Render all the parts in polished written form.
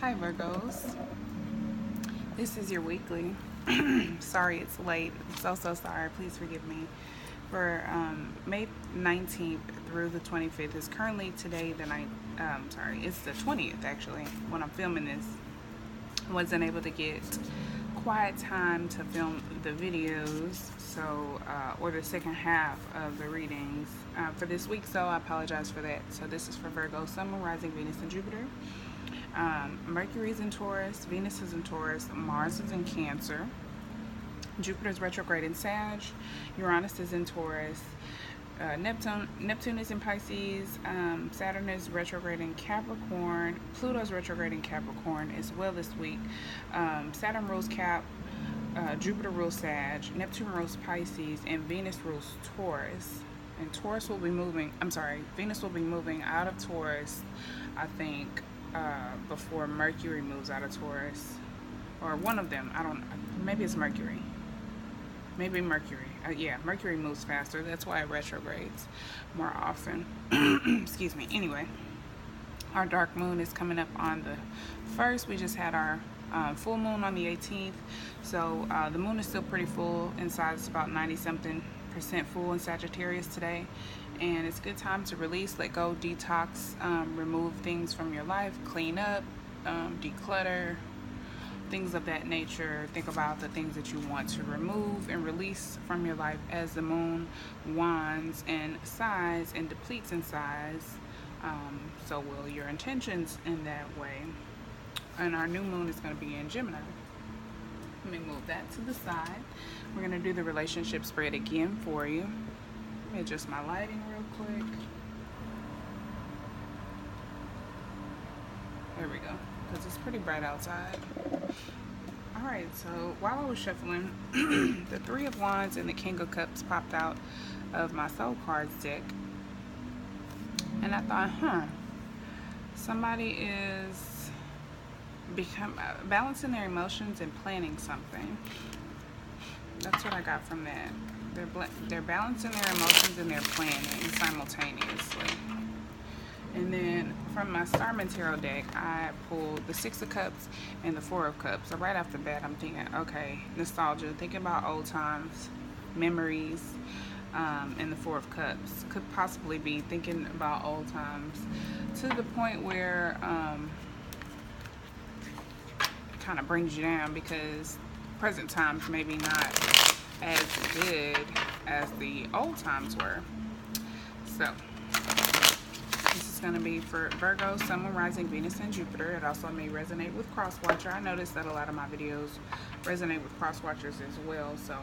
Hi Virgos, this is your weekly. Sorry it's late. I'm so sorry. Please forgive me. For May 19th through the 25th is currently today the night. It's the 20th actually when I'm filming this. I wasn't able to get quiet time to film the videos, so or the second half of the readings for this week. So I apologize for that. So this is for VIRGO Someone, rising Venus and Jupiter. Mercury's in Taurus, Venus is in Taurus, Mars is in Cancer, Jupiter's retrograde in Sag, Uranus is in Taurus, Neptune is in Pisces, Saturn is retrograde in Capricorn, Pluto's retrograde in Capricorn as well this week. Saturn rules Cap, Jupiter rules Sag, Neptune rules Pisces, and Venus rules Taurus. And Taurus will be moving, Venus will be moving out of Taurus, I think, before Mercury moves out of Taurus, or one of them. Maybe it's Mercury. Maybe Mercury. Yeah, Mercury moves faster. That's why it retrogrades more often. Excuse me. Anyway, our dark moon is coming up on the 1st. We just had our full moon on the 18th. So the moon is still pretty full inside. It's about 90-something% full in Sagittarius today. And it's a good time to release, let go, detox, remove things from your life, clean up, declutter, things of that nature. Think about the things that you want to remove and release from your life as the moon winds in size and depletes in size. So will your intentions in that way. And our new moon is going to be in Gemini. Let me move that to the side. We're going to do the relationship spread again for you. Let me adjust my lighting real quick. There we go, because it's pretty bright outside. Alright, so while I was shuffling, the Three of Wands and the King of Cups popped out of my Soul Cards deck. And I thought, somebody is balancing their emotions and planning something. That's what I got from that. They're balancing their emotions and they're planning simultaneously. And then from my Starman Tarot deck, I pulled the Six of Cups and the Four of Cups. So right off the bat, I'm thinking, okay, nostalgia, thinking about old times, memories, and the Four of Cups. Could possibly be thinking about old times to the point where it kind of brings you down, because present times maybe not as good as the old times were. So this is going to be for Virgo, Someone, rising Venus and Jupiter. It also may resonate with Crosswatcher. I noticed that a lot of my videos resonate with Crosswatchers as well. So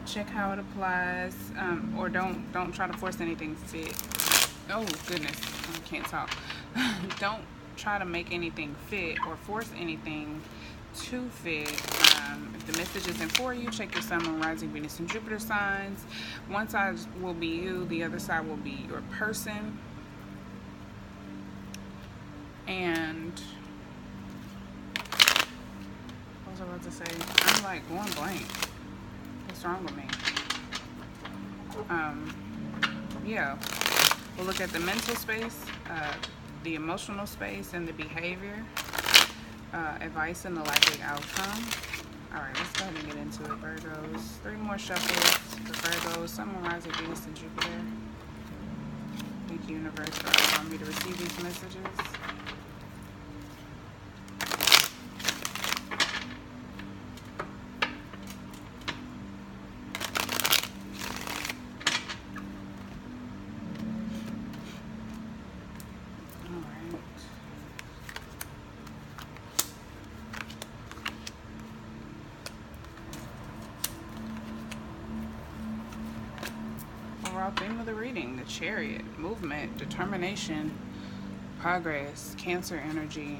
check how it applies, or don't try to force anything to fit. Oh goodness, I can't talk. Don't try to make anything fit or force anything to fit. If the message isn't for you, check your Sun, Moon, rising Venus and Jupiter signs. One side will be you, the other side will be your person. And what was I about to say? I'm like going blank. What's wrong with me? Yeah, we'll look at the mental space, the emotional space, and the behavior, advice, and the likely outcome. Alright, let's go ahead and get into it, Virgos. 3 more shuffles for Virgos, Sun, Moon, rising Venus and Jupiter. Thank you, Universe, for allowing me to receive these messages. Overall theme of the reading: the Chariot, movement, determination, progress, Cancer energy.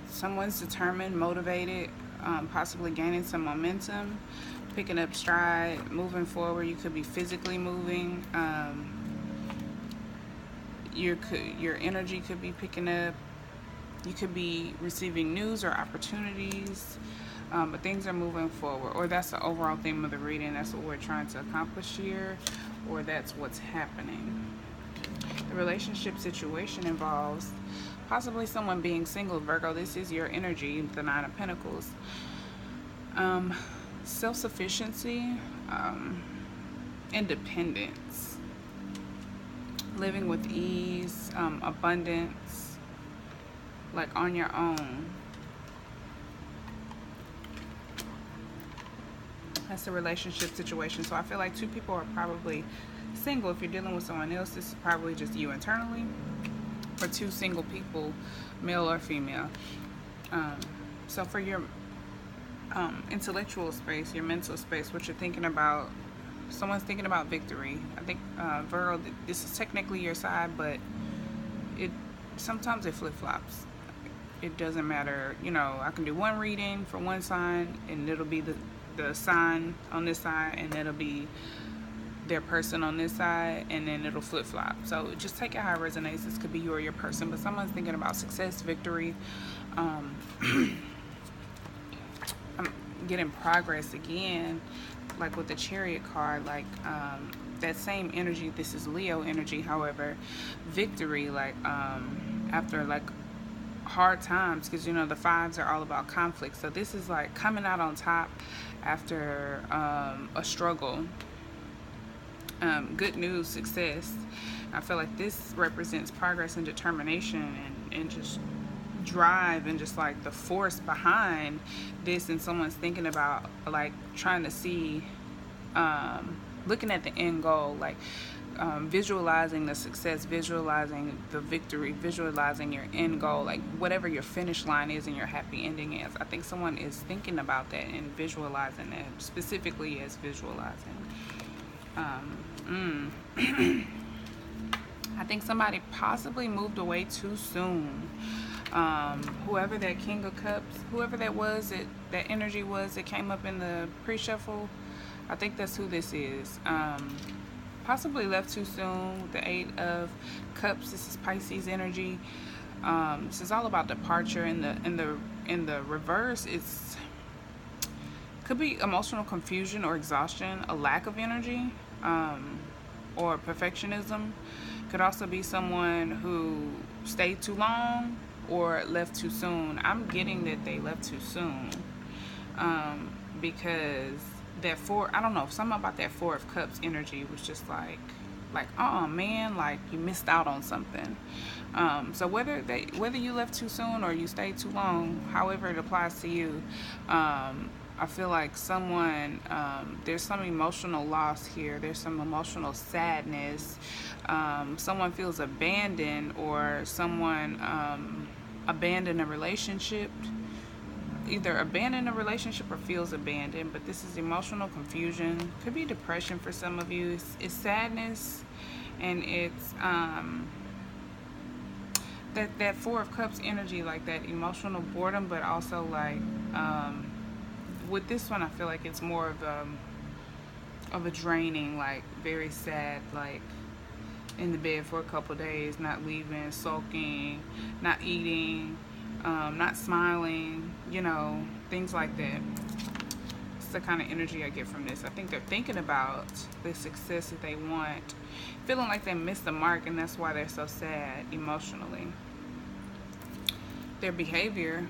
Someone's determined, motivated, possibly gaining some momentum, picking up stride, moving forward. You could be physically moving. Your energy could be picking up. You could be receiving news or opportunities. But things are moving forward, or that's the overall theme of the reading. That's what we're trying to accomplish here, or that's what's happening. The relationship situation involves possibly someone being single, Virgo. This is your energy, the Nine of Pentacles. Self-sufficiency, independence, living with ease, abundance, like on your own. That's the relationship situation. So I feel like two people are probably single. If you're dealing with someone else, this is probably just you internally, or two single people, male or female. So for your intellectual space, your mental space, what you're thinking about, someone's thinking about victory. I think Virgo, this is technically your side, but sometimes it flip-flops. It doesn't matter. You know, I can do one reading for one sign, and it'll be the sign on this side, and it'll be their person on this side, and then it'll flip-flop. So just take it how it resonates. This could be you or your person, but someone's thinking about success, victory. I'm getting progress again, like with the Chariot card, like that same energy. This is Leo energy, however, victory, like after like hard times, because you know the fives are all about conflict. So this is like coming out on top after a struggle. Good news, success. I feel like this represents progress and determination, and just drive, and just like the force behind this. And someone's thinking about like trying to see, looking at the end goal, like visualizing the success, visualizing the victory, visualizing your end goal, like whatever your finish line is and your happy ending is. I think someone is thinking about that and visualizing that, specifically as visualizing. I think somebody possibly moved away too soon. Whoever that King of Cups, whoever that was, that energy was that came up in the pre-shuffle, I think that's who this is. Possibly left too soon. The Eight of Cups, this is Pisces energy. This is all about departure. In the reverse, it's could be emotional confusion or exhaustion, a lack of energy, or perfectionism. Could also be someone who stayed too long or left too soon. I'm getting that they left too soon, because that I don't know, something about that Four of Cups energy was just like oh man, like you missed out on something. So whether you left too soon or you stayed too long, however it applies to you, I feel like someone, there's some emotional loss here. There's some emotional sadness. Someone feels abandoned, or someone abandoned a relationship. Either abandoned a relationship or feels abandoned. But this is emotional confusion. Could be depression for some of you. It's sadness, and it's that Four of Cups energy, like that emotional boredom, but also like with this one, I feel like it's more of a draining, like very sad, like in the bed for a couple of days, not leaving, sulking, not eating, not smiling, you know, things like that. It's the kind of energy I get from this. I think they're thinking about the success that they want, feeling like they missed the mark, and that's why they're so sad emotionally. Their behavior,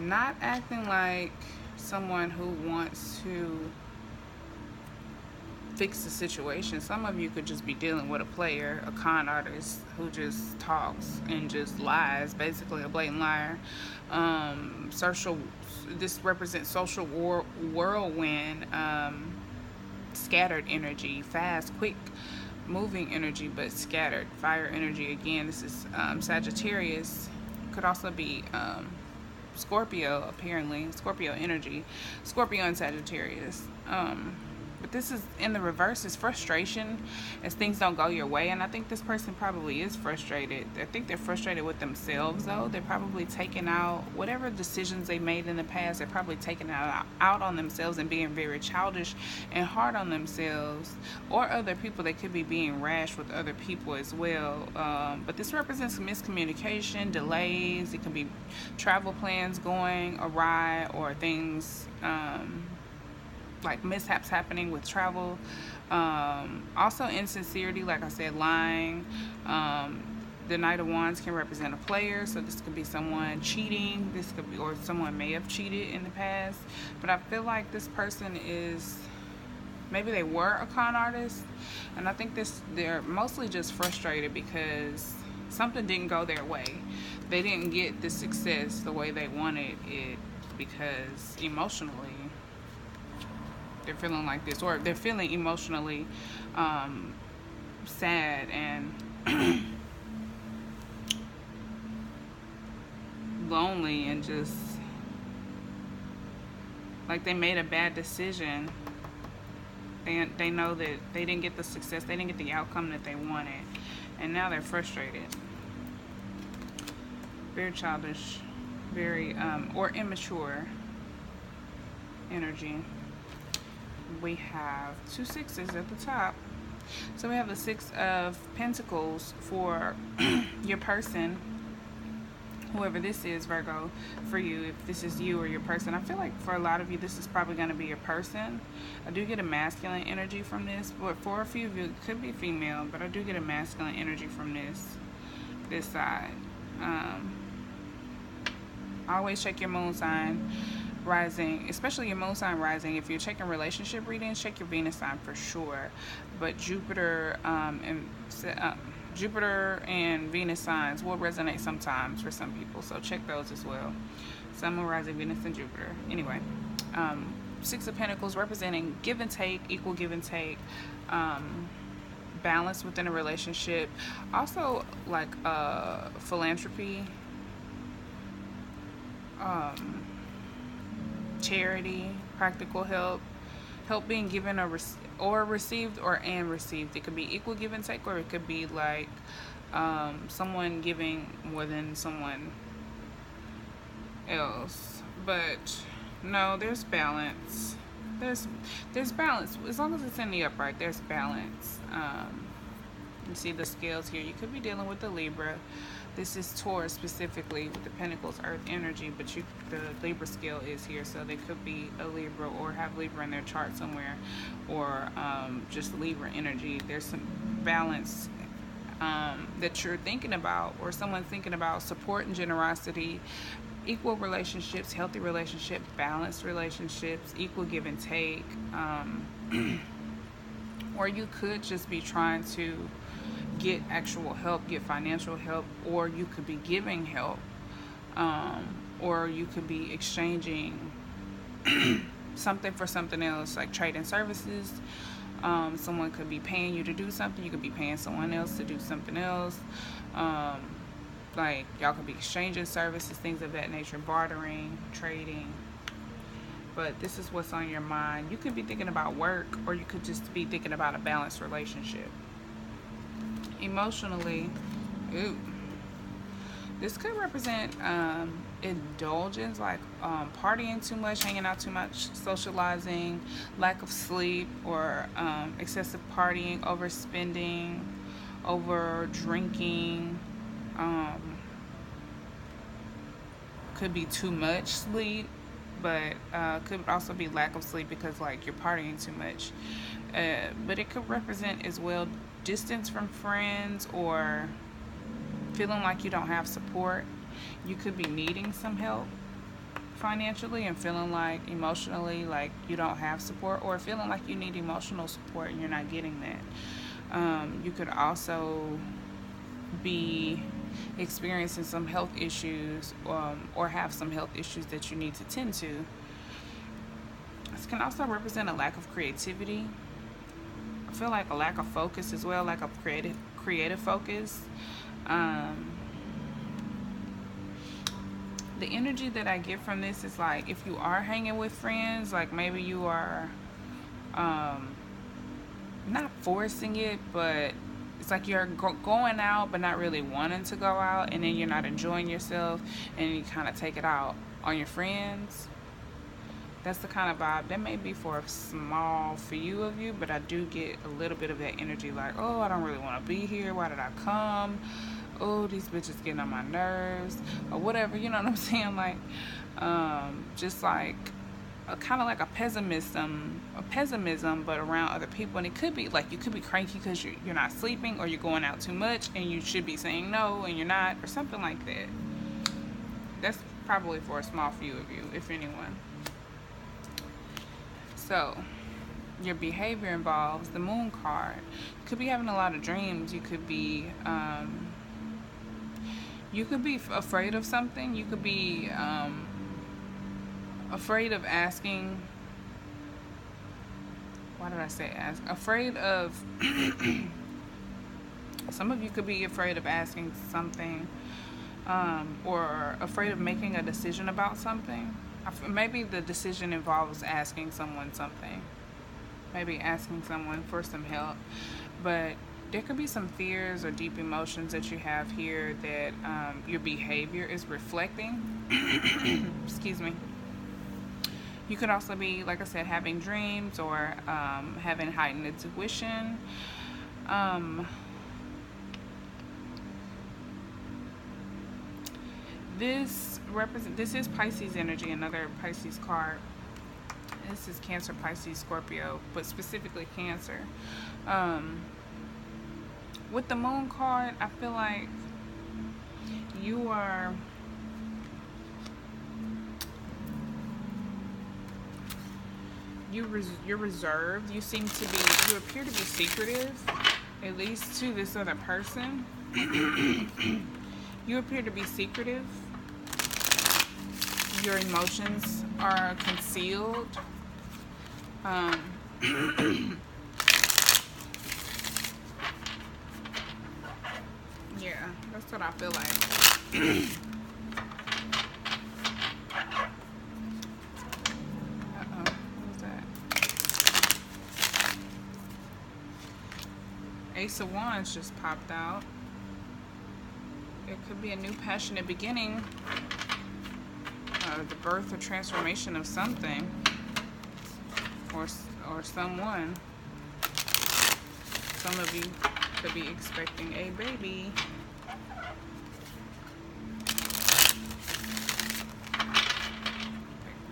not acting like someone who wants to fix the situation. Some of you could just be dealing with a player, a con artist who just talks and just lies, basically a blatant liar. This represents social whirlwind, scattered energy, fast, quick moving energy, but scattered. Fire energy again. This is Sagittarius. Could also be Scorpio, apparently. Scorpio energy. Scorpio and Sagittarius. But this is in the reverse, is frustration as things don't go your way. And I think this person probably is frustrated. I think they're frustrated with themselves, though. They're probably taking out whatever decisions they made in the past. They're probably taking out on themselves and being very childish and hard on themselves or other people. They could be being rash with other people as well. But this represents miscommunication, delays. It could be travel plans going awry, or things like mishaps happening with travel. Also insincerity, like I said, lying. The Knight of Wands can represent a player, so this could be someone cheating. This could be, or someone may have cheated in the past. But I feel like this person is, maybe they were a con artist, and I think they're mostly just frustrated because something didn't go their way. They didn't get the success the way they wanted it, because emotionally they're feeling like this, or they're feeling emotionally sad and lonely, and just like they made a bad decision. They know that they didn't get the success, they didn't get the outcome that they wanted, and now they're frustrated. Very childish, very or immature energy. We have 2 sixes at the top. So we have the 6 of Pentacles for your person, whoever this is, Virgo, for you, if this is you or your person. I feel like for a lot of you, this is probably going to be your person. I do get a masculine energy from this, but for a few of you, it could be female, but I do get a masculine energy from this side. Always check your moon sign, rising, especially your moon sign rising. If you're checking relationship readings, check your Venus sign for sure. But Jupiter and Venus signs will resonate sometimes for some people, so check those as well. Sun, Moon, rising, Venus, and Jupiter. Anyway, 6 of Pentacles representing give and take, equal give and take, balance within a relationship. Also, like philanthropy, charity, practical help being given or received, and received. It could be equal give and take, or it could be like someone giving more than someone else. But no, there's balance. There's balance as long as it's in the upright. There's balance. You see the scales here. You could be dealing with the Libra. This is Taurus specifically with the Pentacles, Earth energy, but the Libra scale is here, so they could be a Libra or have Libra in their chart somewhere, or just Libra energy. There's some balance that you're thinking about, or someone's thinking about. Support and generosity, equal relationships, healthy relationships, balanced relationships, equal give and take. Or you could just be trying to get actual help, get financial help, or you could be giving help, or you could be exchanging something for something else, like trading services. Someone could be paying you to do something, you could be paying someone else to do something else. Like y'all could be exchanging services, things of that nature, bartering, trading. But this is what's on your mind. You could be thinking about work, or you could just be thinking about a balanced relationship. Emotionally, this could represent indulgence, like partying too much, hanging out too much, socializing, lack of sleep, or excessive partying, overspending, over drinking. Could be too much sleep, but could also be lack of sleep because like you're partying too much. But it could represent as well distance from friends, or feeling like you don't have support. You could be needing some help financially and feeling like emotionally like you don't have support, or feeling like you need emotional support and you're not getting that. You could also be experiencing some health issues, or have some health issues that you need to tend to. This can also represent a lack of creativity. I feel like a lack of focus as well, like a creative focus. The energy that I get from this is like if you are hanging with friends, like maybe you are not forcing it, but it's like you're going out but not really wanting to go out, and then you're not enjoying yourself, and you kind of take it out on your friends. That's the kind of vibe that may be for a small few of you, but I do get a little bit of that energy, like, oh, I don't really want to be here, why did I come, oh, these bitches getting on my nerves, or whatever, you know what I'm saying? Like, just like kind of like a pessimism, but around other people. And it could be like, you could be cranky because you're not sleeping, or you're going out too much and you should be saying no and you're not, or something like that. That's probably for a small few of you, if anyone. So your behavior involves the moon card. You could be having a lot of dreams. You could be afraid of something. You could be afraid of asking. Why did I say ask? Afraid of. Some of you could be afraid of asking something, or afraid of making a decision about something. Maybe the decision involves asking someone something. Maybe asking someone for some help. But there could be some fears or deep emotions that you have here that your behavior is reflecting. Excuse me. You could also be, like I said, having dreams, or having heightened intuition. This is Pisces energy, another Pisces card. This is Cancer, Pisces, Scorpio, but specifically Cancer. With the moon card, I feel like you're reserved. You appear to be secretive, at least to this other person. You appear to be secretive. Your emotions are concealed. Yeah, that's what I feel like. Uh-oh, what was that? Ace of Wands just popped out. It could be a new passionate beginning. The birth or transformation of something, or someone. Some of you could be expecting a baby.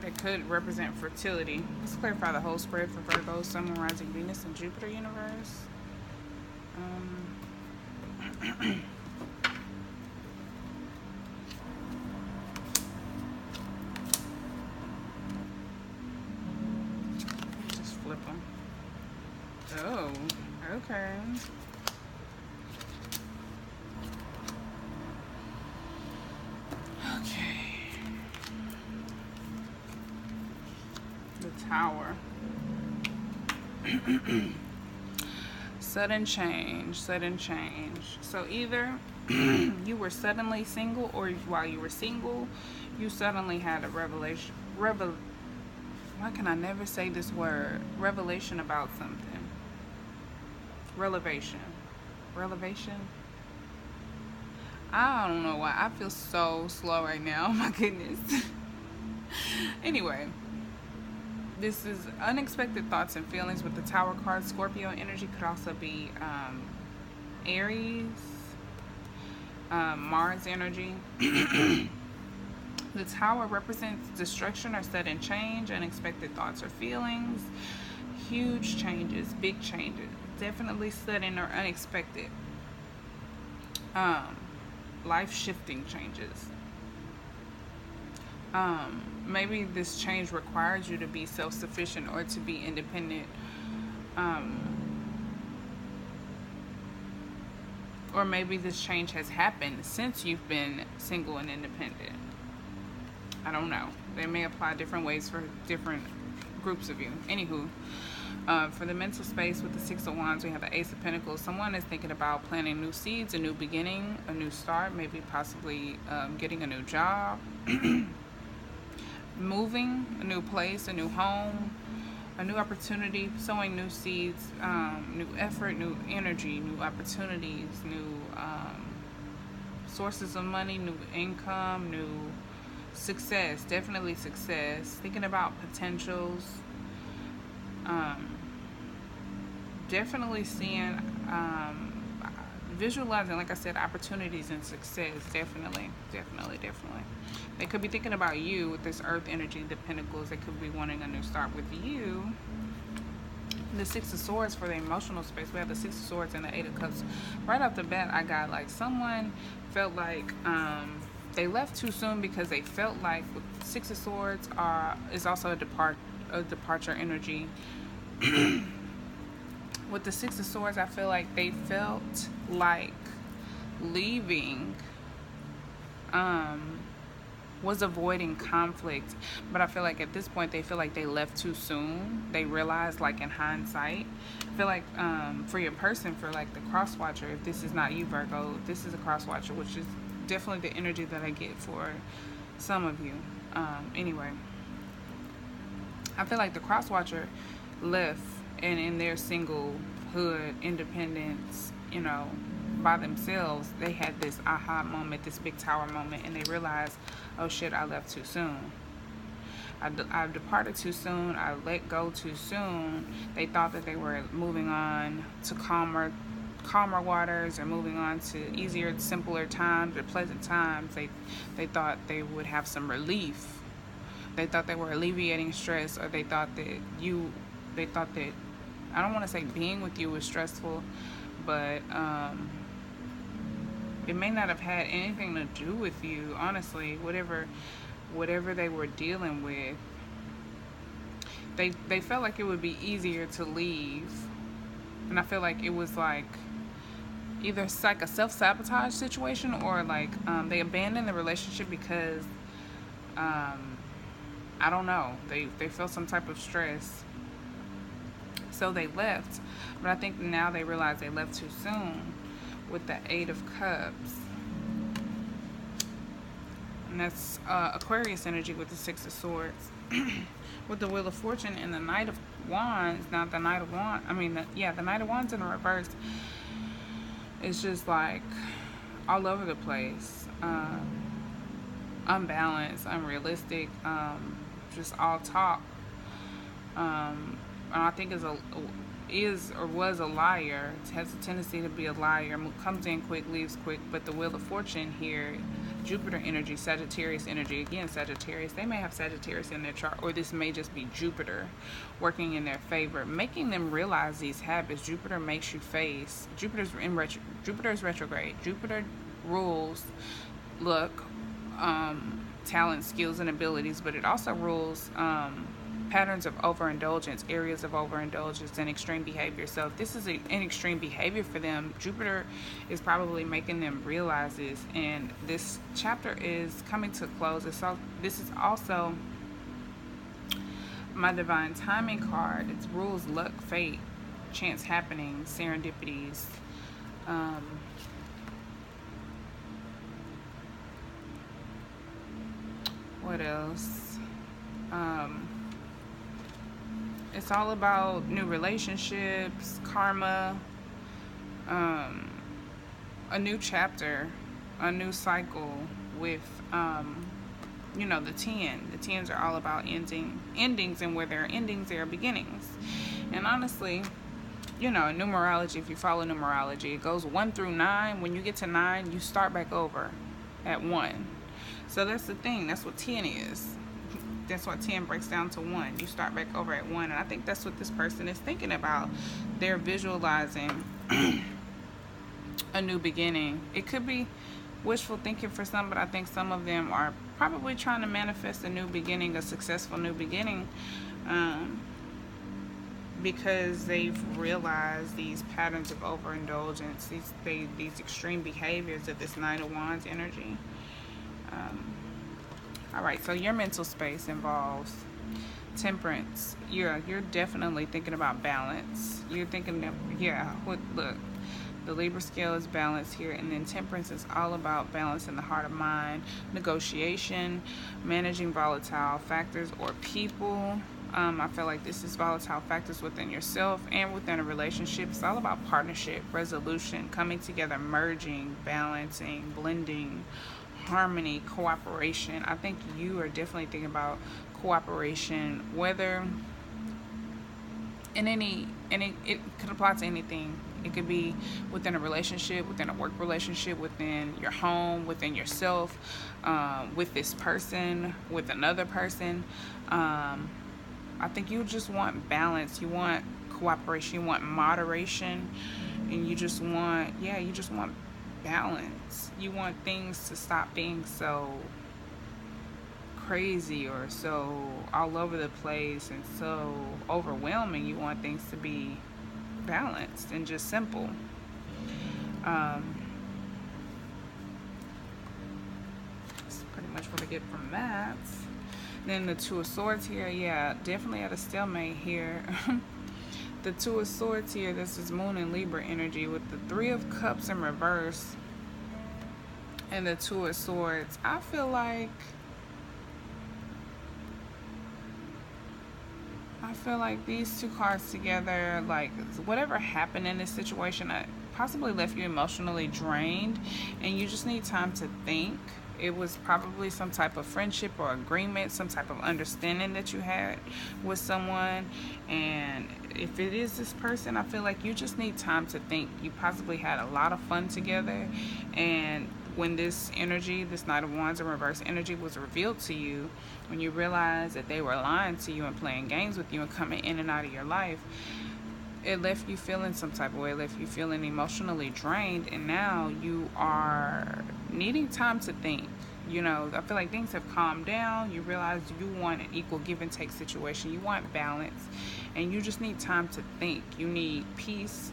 That could represent fertility. Let's clarify the whole spread for Virgo, Sun, Moon, Rising, Venus, and Jupiter universe. Flip them. Oh, okay. Okay. The Tower. Sudden change. So either you were suddenly single, or while you were single, you suddenly had a revelation. Why can I never say this word? Revelation about something. Relevation. I don't know why. I feel so slow right now. My goodness. Anyway. This is unexpected thoughts and feelings with the Tower card. Scorpio energy could also be Aries. Mars energy. The Tower represents destruction or sudden change, unexpected thoughts or feelings, huge changes, big changes, definitely sudden or unexpected, life-shifting changes. Maybe this change requires you to be self-sufficient or to be independent, or maybe this change has happened since you've been single and independent. I don't know. They may apply different ways for different groups of you. Anywho, for the mental space with the Six of Wands, we have the Ace of Pentacles. Someone is thinking about planting new seeds, a new beginning, a new start, maybe possibly getting a new job, moving, a new place, a new home, a new opportunity, sowing new seeds, new effort, new energy, new opportunities, new sources of money, new income, new success, definitely success. Thinking about potentials, definitely seeing, visualizing, like I said, opportunities and success. Definitely, definitely, definitely. They could be thinking about you with this earth energy, the pentacles. They could be wanting a new start with you. The Six of Swords for the emotional space. We have the Six of Swords and the Eight of Cups. Right off the bat, I got like someone felt like they left too soon because they felt like with Six of Swords is also a departure energy. With the Six of Swords, I feel like they felt like leaving was avoiding conflict, but I feel like at this point they feel like they left too soon. They realized, like in hindsight, I feel like for your person, for like the cross watcher, if this is not you, Virgo, this is a cross watcher, which is definitely the energy that I get for some of you. Anyway, I feel like the cross watcher left, and in their singlehood, independence, you know, by themselves, they had this aha moment, this big tower moment, and they realized, oh shit, I left too soon. I departed too soon. I let go too soon. They thought that they were moving on to calmer waters, or moving on to easier, simpler times, or pleasant times. They thought they would have some relief. They thought they were alleviating stress, or they thought that I don't want to say being with you was stressful, but it may not have had anything to do with you, honestly. Whatever they were dealing with, they felt like it would be easier to leave. And I feel like it was like either it's like a self-sabotage situation, or like they abandoned the relationship because I don't know, they felt some type of stress, so they left. But I think now they realize they left too soon with the Eight of Cups. And that's Aquarius energy with the Six of Swords. With the Wheel of Fortune and the Knight of Wands. Now the Knight of Wands, the Knight of Wands in the reverse is just like all over the place. Unbalanced, unrealistic, just all talk. And I think is or was a liar. It has a tendency to be a liar. Comes in quick, leaves quick. But the Wheel of Fortune here, Jupiter energy, Sagittarius energy. Again, Sagittarius. They may have Sagittarius in their chart, or this may just be Jupiter working in their favor, making them realize these habits. Jupiter makes you face. Jupiter's retrograde. Jupiter rules look, talent, skills, and abilities, but it also rules patterns of overindulgence, areas of overindulgence, and extreme behavior. So if this is an extreme behavior for them, Jupiter is probably making them realize this. And this chapter is coming to a close. This is also my divine timing card. It rules luck, fate, chance happenings, serendipities. What else? It's all about new relationships, karma, a new chapter, a new cycle with, the 10. The 10s are all about endings, and where there are endings, there are beginnings. And honestly, in numerology, if you follow numerology, it goes 1 through 9. When you get to 9, you start back over at 1. So that's the thing. That's what 10 is. That's why 10 breaks down to 1. You start back over at 1. And I think that's what this person is thinking about. They're visualizing a new beginning. It could be wishful thinking for some, but I think some of them are probably trying to manifest a new beginning, a successful new beginning, because they've realized these patterns of overindulgence, these extreme behaviors of this Knight of Wands energy. All right, so your mental space involves temperance. You're definitely thinking about balance. You're thinking that, look, the Libra scale is balance here, and then temperance is all about balance in the heart of mind, negotiation, managing volatile factors or people, I feel like this is volatile factors within yourself and within a relationship. It's all about partnership, resolution, coming together, merging, balancing, blending, harmony, cooperation. I think you are definitely thinking about cooperation, whether in any, and it could apply to anything. It could be within a relationship, within a work relationship, within your home, within yourself, with this person, with another person. I think you just want balance. You want cooperation. You want moderation, and you just want, you just want balance. You want things to stop being so crazy or so all over the place and so overwhelming. You want things to be balanced and just simple. That's pretty much what I get from that. Then the Two of Swords here, definitely at a stalemate here. The Two of Swords here, this is Moon and Libra energy with the Three of Cups in reverse and the Two of Swords. I feel like these two cards together, like whatever happened in this situation, possibly left you emotionally drained, and you just need time to think. It was probably some type of friendship or agreement, some type of understanding that you had with someone. And if it is this person, I feel like you just need time to think. You possibly had a lot of fun together, and when this energy, this Knight of Wands in reverse energy was revealed to you, when you realized that they were lying to you and playing games with you and coming in and out of your life, it left you feeling some type of way. It left you feeling emotionally drained, and now you are needing time to think. You know, I feel like things have calmed down. You realize you want an equal give and take situation. You want balance, and you just need time to think. You need peace,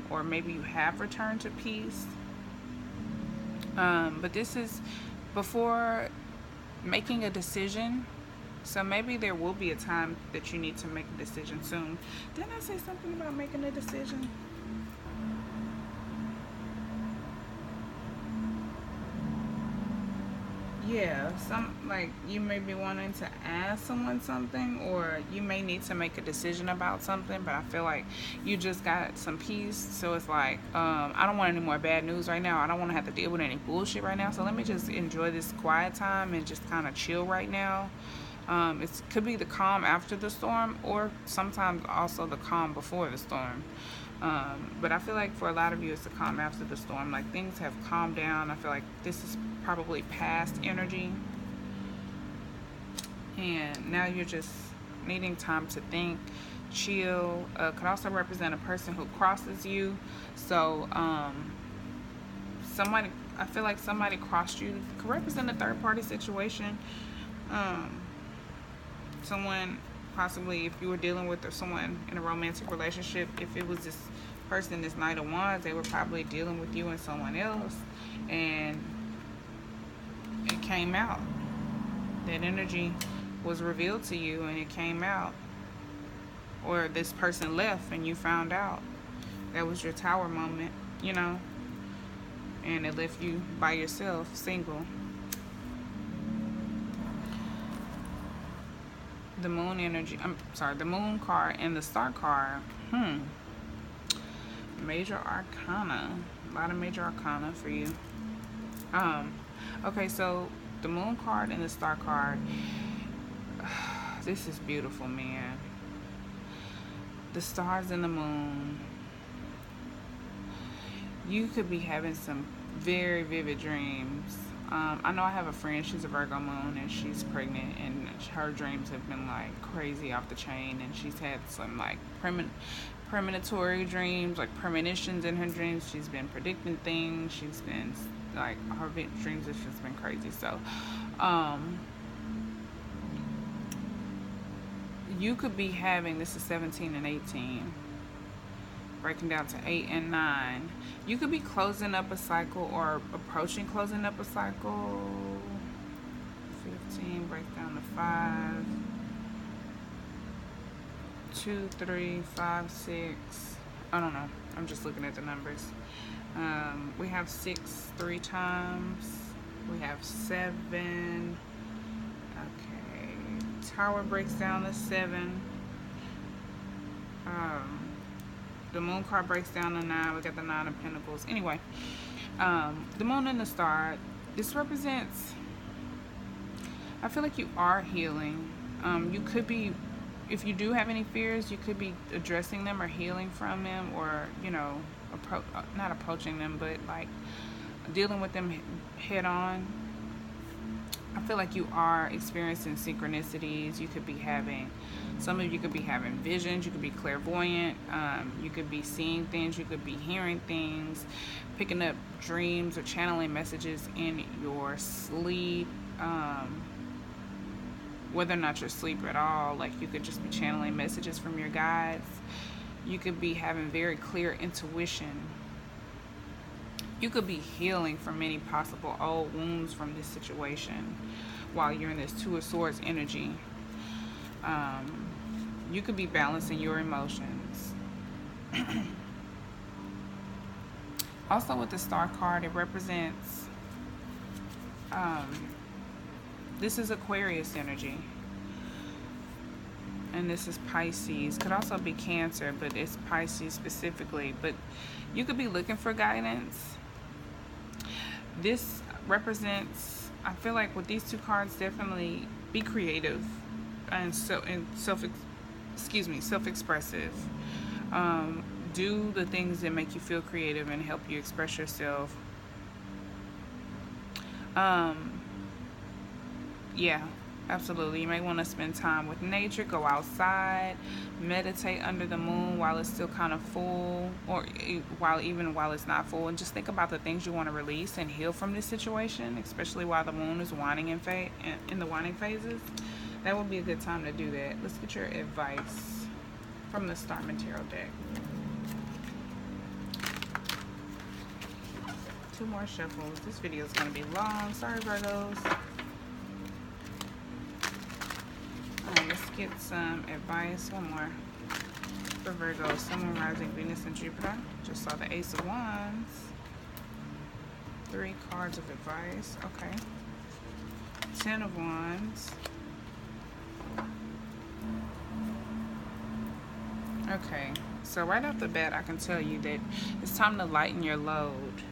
or maybe you have returned to peace. But this is before making a decision. So maybe there will be a time that you need to make a decision soon. Didn't I say something about making a decision? Yeah, like you may be wanting to ask someone something, or you may need to make a decision about something, but I feel like you just got some peace. So it's like, I don't want any more bad news right now. I don't want to have to deal with any bullshit right now. So let me just enjoy this quiet time and just kind of chill right now. It could be the calm after the storm, or sometimes also the calm before the storm. But I feel like for a lot of you, it's the calm after the storm. Like things have calmed down. I feel like this is probably past energy, and now you're just needing time to think, chill. Could also represent a person who crosses you. So somebody, I feel like somebody crossed you. Could represent a third party situation. Someone, possibly if you were dealing with someone in a romantic relationship, if it was this person, this Knight of Wands, they were probably dealing with you and someone else, and it came out. That energy was revealed to you and it came out. Or this person left and you found out. That was your Tower moment, you know, and it left you by yourself, single. The Moon energy, the Moon card and the Star card. Major Arcana. A lot of Major Arcana for you. Okay, so the Moon card and the Star card. This is beautiful, man. The stars and the moon. You could be having some very vivid dreams. I know I have a friend, she's a Virgo moon, and she's pregnant, and her dreams have been like crazy off the chain, and she's had some like premonitory dreams, like premonitions in her dreams. She's been predicting things. She's been like, her dreams have just been crazy. So you could be having, this is 17 and 18, breaking down to 8 and 9. You could be closing up a cycle or approaching closing up a cycle. 15 breaks down to 5. 2, 3, 5, 6. I don't know. I'm just looking at the numbers. We have 6 3 times. We have 7. Okay. Tower breaks down to 7. The Moon card breaks down to 9. We got the 9 of Pentacles. Anyway, the Moon and the Star. This represents, I feel like you are healing. You could be, if you do have any fears, you could be addressing them or healing from them, or, you know, not approaching them, but like dealing with them head on. I feel like you are experiencing synchronicities. You could be having, some of you could be having visions. You could be clairvoyant. You could be seeing things. You could be hearing things, picking up dreams or channeling messages in your sleep. Whether or not you're asleep at all, like you could just be channeling messages from your guides. You could be having very clear intuition. You could be healing from many possible old wounds from this situation while you're in this Two of Swords energy. You could be balancing your emotions. Also with the Star card, it represents, this is Aquarius energy. And this is Pisces. Could also be Cancer, but it's Pisces specifically. But you could be looking for guidance. This represents, I feel like with these two cards, definitely be creative and self-expressive. Do the things that make you feel creative and help you express yourself. Yeah, absolutely. You may want to spend time with nature, go outside, meditate under the moon while it's still kind of full, or while it's not full, and just think about the things you want to release and heal from this situation, especially while the moon is winding in the winding phases. That would be a good time to do that. Let's get your advice from the Starman Tarot deck. 2 more shuffles. This video is going to be long. Sorry, Virgos. Let's get some advice. One more for Virgo. Someone, rising, Venus, and Jupiter. Just saw the Ace of Wands. 3 cards of advice. Okay. 10 of Wands. Okay. So right off the bat, I can tell you that it's time to lighten your load.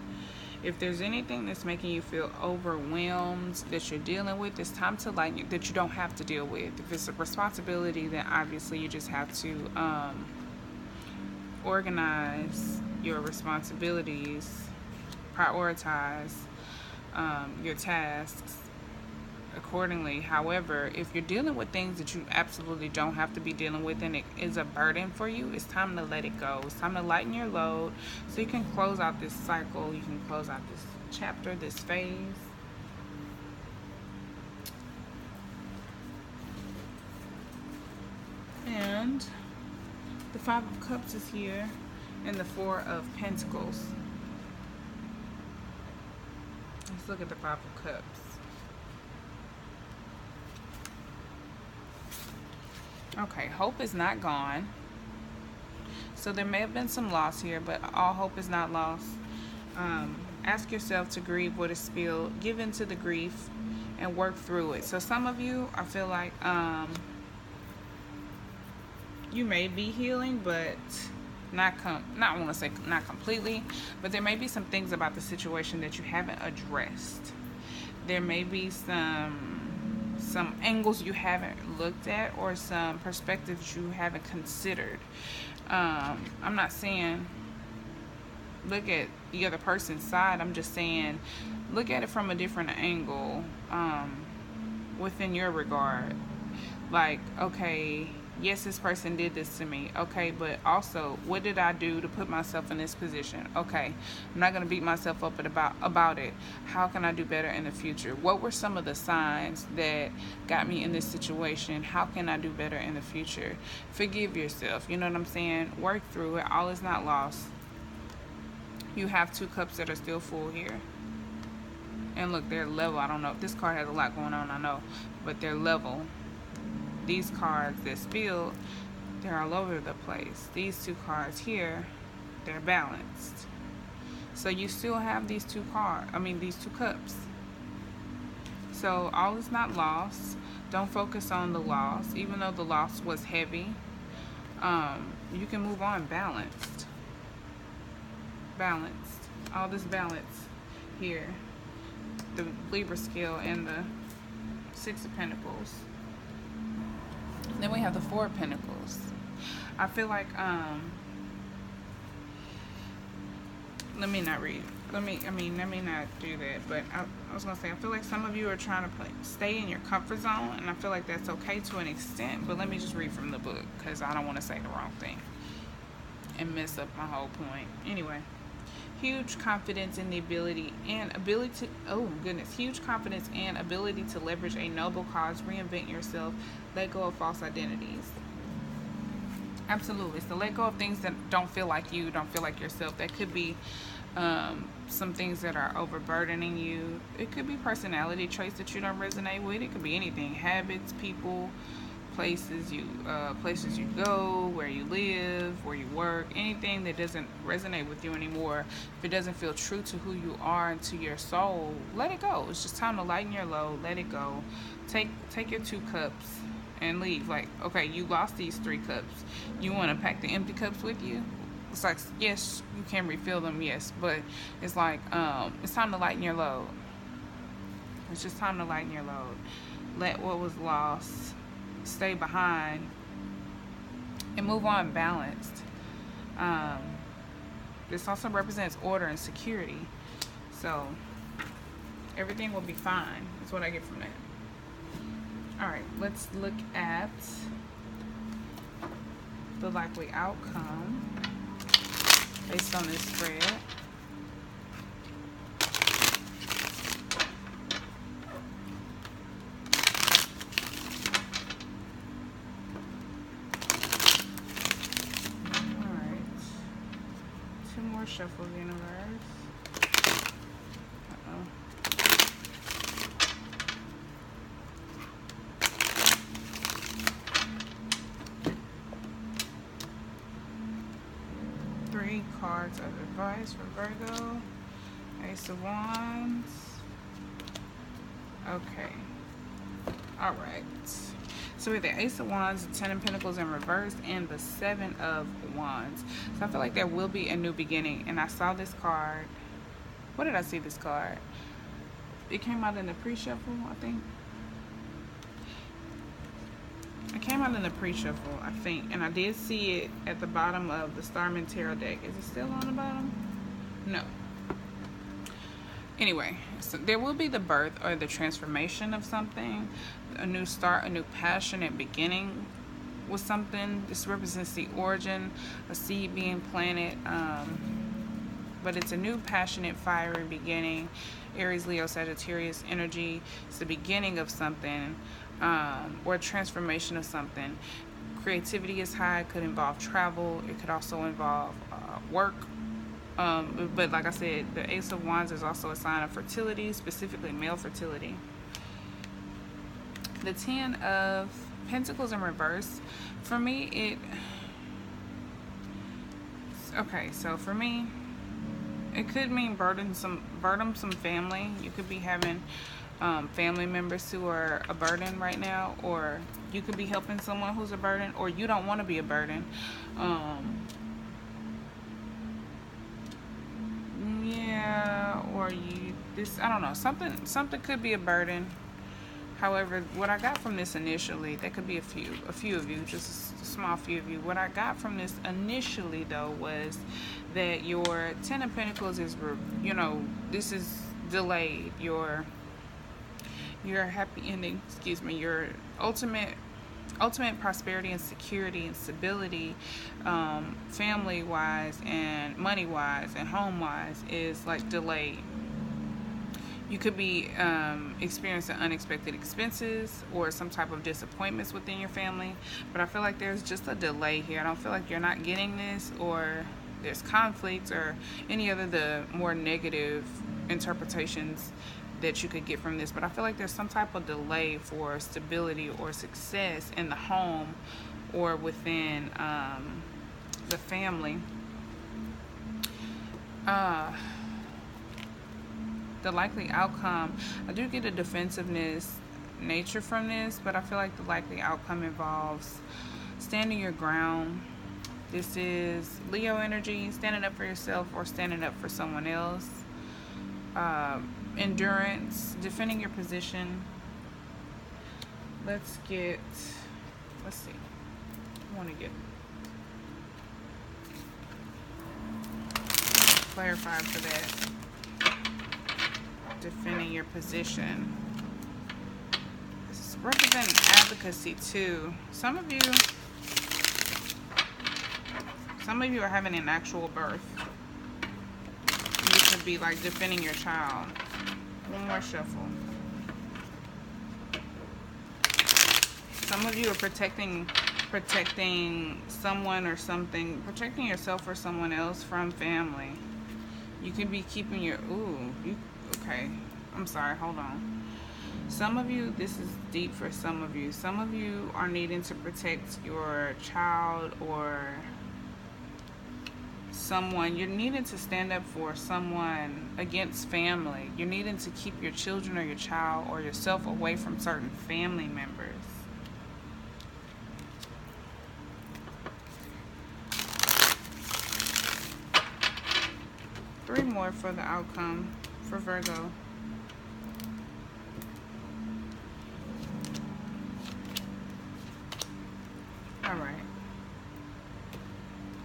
If there's anything that's making you feel overwhelmed that you're dealing with, it's time to lighten that you don't have to deal with. If it's a responsibility, then obviously you just have to organize your responsibilities, prioritize your tasks accordingly. However, if you're dealing with things that you absolutely don't have to be dealing with and it is a burden for you, it's time to let it go. It's time to lighten your load so you can close out this cycle. You can close out this chapter, this phase. And the 5 of Cups is here and the 4 of Pentacles. Let's look at the 5 of Cups. Okay, hope is not gone. So there may have been some loss here, but all hope is not lost. Ask yourself to grieve what is spilled. Give into the grief and work through it. So some of you, I feel like you may be healing, but not want to say not completely, but there may be some things about the situation that you haven't addressed. There may be some angles you haven't looked at, or some perspectives you haven't considered. I'm not saying look at the other person's side. I'm just saying look at it from a different angle within your regard. Like, okay, yes, this person did this to me. Okay, but also, what did I do to put myself in this position? Okay, I'm not going to beat myself up about it. How can I do better in the future? What were some of the signs that got me in this situation? How can I do better in the future? Forgive yourself. You know what I'm saying? Work through it. All is not lost. You have 2 cups that are still full here. And look, they're level. I don't know. This card has a lot going on, I know. But they're level. These cards that spilled, they're all over the place. These 2 cards here, they're balanced. So you still have these 2 cups. So all is not lost. Don't focus on the loss, even though the loss was heavy. You can move on balanced. Balanced. All this balance here. The Libra scale and the Six of Pentacles. Then we have the Four of Pentacles. I feel like let me not read. Let me not do that. But I was gonna say, I feel like some of you are trying to stay in your comfort zone, and I feel like that's okay to an extent. But let me just read from the book, because I don't want to say the wrong thing and mess up my whole point. Anyway, huge confidence in the ability to, oh goodness, huge confidence and ability to leverage a noble cause, reinvent yourself, let go of false identities. Absolutely. So let go of things that don't feel like you, don't feel like yourself. That could be some things that are overburdening you. It could be personality traits that you don't resonate with. It could be anything, habits, people, places you go, where you live, where you work, anything that doesn't resonate with you anymore. If it doesn't feel true to who you are and to your soul, let it go. It's just time to lighten your load. Let it go. Take your 2 cups and leave. Like, okay, you lost these 3 cups. You want to pack the empty cups with you? It's like, yes, you can refill them, yes, but it's like, it's time to lighten your load. It's just time to lighten your load. Let what was lost stay behind and move on balanced. This also represents order and security. So everything will be fine. That's what I get from that. All right, let's look at the likely outcome based on this spread. All right, 2 more shuffles, universe. Uh-oh. Cards of advice for Virgo. Ace of Wands. Okay. Alright. So we have the Ace of Wands, the 10 of Pentacles in reverse, and the 7 of Wands. So I feel like there will be a new beginning. And I saw this card. What did I see this card? It came out in the pre-shuffle, I think. It came out in the pre-shuffle, I think, and I did see it at the bottom of the Starman Tarot deck. Is it still on the bottom? No. Anyway, so there will be the birth or the transformation of something, a new start, a new passionate beginning with something. This represents the origin, a seed being planted, but it's a new passionate, fiery beginning. Aries, Leo, Sagittarius energy. It's the beginning of something. Or a transformation of something. Creativity is high. It could involve travel. It could also involve work. But like I said, the Ace of Wands is also a sign of fertility, specifically male fertility. The 10 of Pentacles in reverse. For me, okay, so for me, it could mean burdensome family. You could be having family members who are a burden right now, or you could be helping someone who's a burden, or you don't want to be a burden. Yeah, or I don't know, something could be a burden. However, what I got from this initially, that could be a few of you, just a small few of you. What I got from this initially, though, was that your 10 of Pentacles is, this is delayed. Your happy ending, your ultimate prosperity and security and stability, family-wise and money-wise and home-wise, is like delayed. You could be experiencing unexpected expenses or some type of disappointments within your family. But I feel like there's just a delay here. I don't feel like you're not getting this, or there's conflicts, or any other the more negative interpretations that you could get from this. But I feel like there's some type of delay for stability or success in the home or within the family. the likely outcome, I do get a defensiveness nature from this, but I feel like the likely outcome involves standing your ground. This is Leo energy, standing up for yourself or standing up for someone else. Endurance, defending your position. Let's see. I want to get clarified for that. Defending your position. This is representing advocacy too. Some of you are having an actual birth. This could be like defending your child. One more shuffle. Some of you are protecting someone or something, protecting yourself or someone else from family. You could be keeping your, okay. I'm sorry, hold on. Some of you, this is deep for some of you. Some of you are needing to protect your child or someone. You're needing to stand up for someone against family. You're needing to keep your children or your child or yourself away from certain family members. Three more for the outcome for Virgo. All right.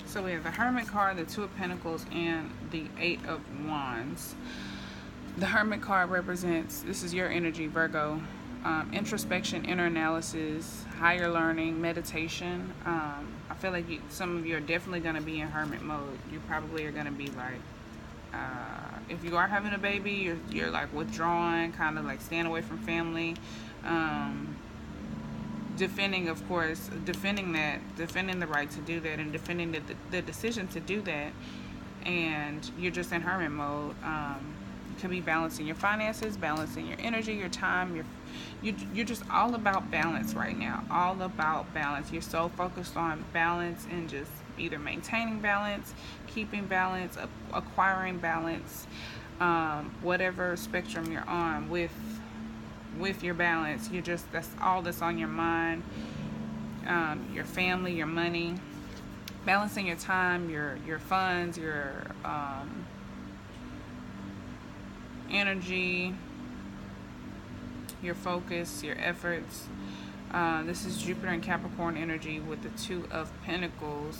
So we have the Hermit card, the Two of Pentacles, and the Eight of Wands. The Hermit card represents, this is your energy, Virgo. Introspection, inner analysis, higher learning, meditation. I feel like some of you are definitely going to be in hermit mode. You probably are going to be like, if you are having a baby, you're like withdrawing, kind of like staying away from family, defending, of course, defending the right to do that, and defending the decision to do that. And you're just in hermit mode. You could be balancing your finances, balancing your energy, your time. You're just all about balance right now. All about balance. You're so focused on balance and just either maintaining balance, keeping balance, acquiring balance, whatever spectrum you're on with your balance. That's all that's on your mind. Your family, your money, balancing your time, your funds, your energy, your focus, your efforts. This is Jupiter and Capricorn energy with the Two of Pentacles.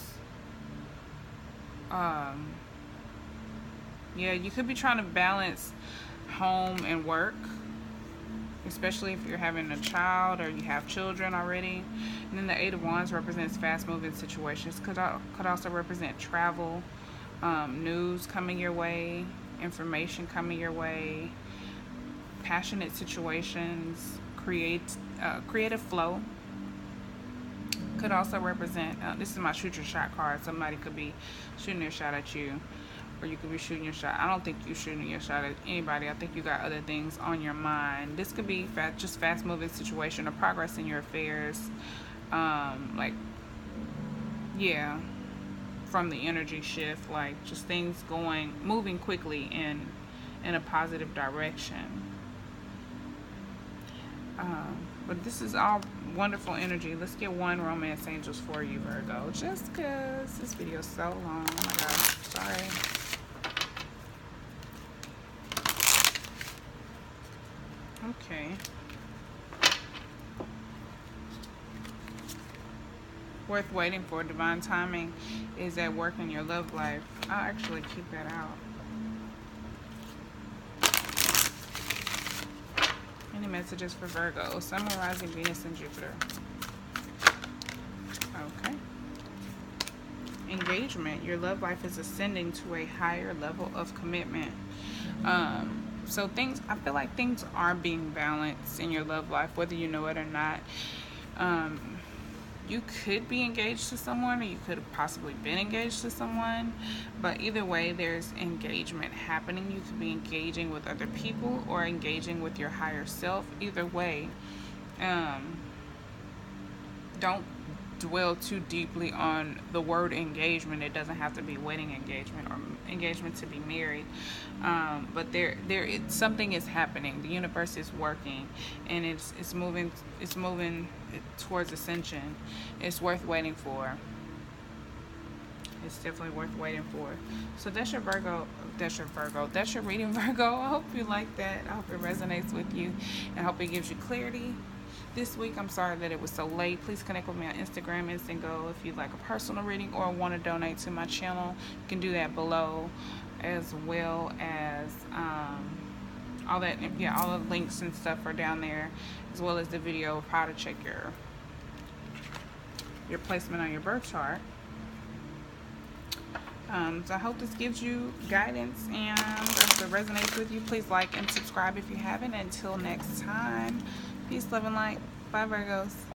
Yeah, you could be trying to balance home and work, especially if you're having a child or you have children already. And then the Eight of Wands represents fast-moving situations. Could also represent travel, news coming your way, information coming your way, passionate situations, creative flow. Could also represent, this is my shoot your shot card. Somebody could be shooting their shot at you, or you could be shooting your shot. I don't think you're shooting your shot at anybody. I think you got other things on your mind. This could be just fast-moving situation or progress in your affairs. Like, yeah, from the energy shift, like just things moving quickly in a positive direction. But this is all wonderful energy. Let's get one romance angels for you, Virgo. Just because this video is so long. Oh my gosh, sorry. Okay. Worth waiting for. Divine timing is at work in your love life. I'll actually keep that out. Any messages for Virgo? Sun, Moon, Rising, Venus, and Jupiter. Okay. Engagement. Your love life is ascending to a higher level of commitment. So I feel like things are being balanced in your love life, whether you know it or not. You could be engaged to someone, or you could have possibly been engaged to someone, but either way, there's engagement happening. You could be engaging with other people or engaging with your higher self. Either way, don't dwell too deeply on the word engagement. It doesn't have to be wedding engagement or engagement to be married, but something is happening. The universe is working, and it's moving towards ascension. It's worth waiting for. It's definitely worth waiting for. So that's your Virgo. That's your reading, Virgo. I hope you like that. I hope it resonates with you, and I hope it gives you clarity this week. I'm sorry that it was so late. Please connect with me on Instagram, Instantgo, if you'd like a personal reading or want to donate to my channel. You can do that below, as well as all that. Yeah, all the links and stuff are down there, as well as the video of how to check your placement on your birth chart. So I hope this gives you guidance, and if it resonates with you, please like and subscribe if you haven't. Until next time, peace, love, and light. Bye, Virgos.